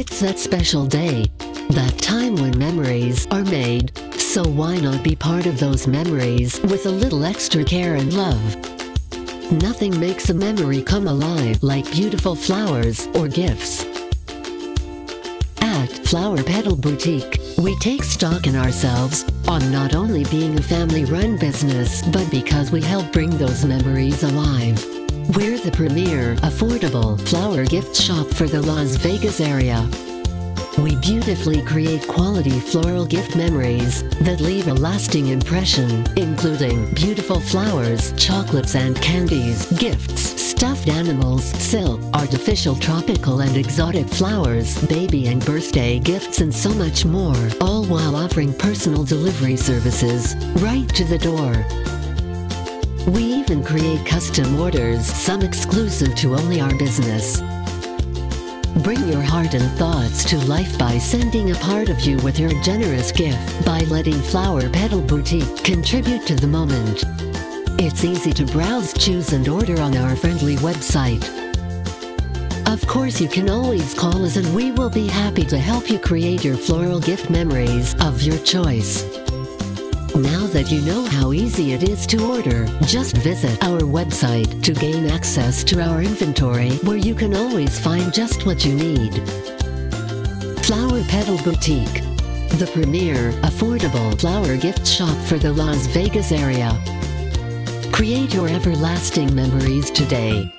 It's that special day, that time when memories are made, so why not be part of those memories with a little extra care and love? Nothing makes a memory come alive like beautiful flowers or gifts. At Flower Petal Boutique, we take stock in ourselves, on not only being a family-run business, but because we help bring those memories alive. We're the premier, affordable flower gift shop for the Las Vegas area. We beautifully create quality floral gift memories that leave a lasting impression, including beautiful flowers, chocolates and candies, gifts, stuffed animals, silk, artificial tropical and exotic flowers, baby and birthday gifts and so much more, all while offering personal delivery services right to the door. We even create custom orders, some exclusive to only our business. Bring your heart and thoughts to life by sending a part of you with your generous gift by letting Flower Petal Boutique contribute to the moment. It's easy to browse, choose and order on our friendly website. Of course, you can always call us and we will be happy to help you create your floral gift memories of your choice. Now that you know how easy it is to order, just visit our website to gain access to our inventory where you can always find just what you need. Flower Petal Boutique, the premier, affordable flower gift shop for the Las Vegas area. Create your everlasting memories today.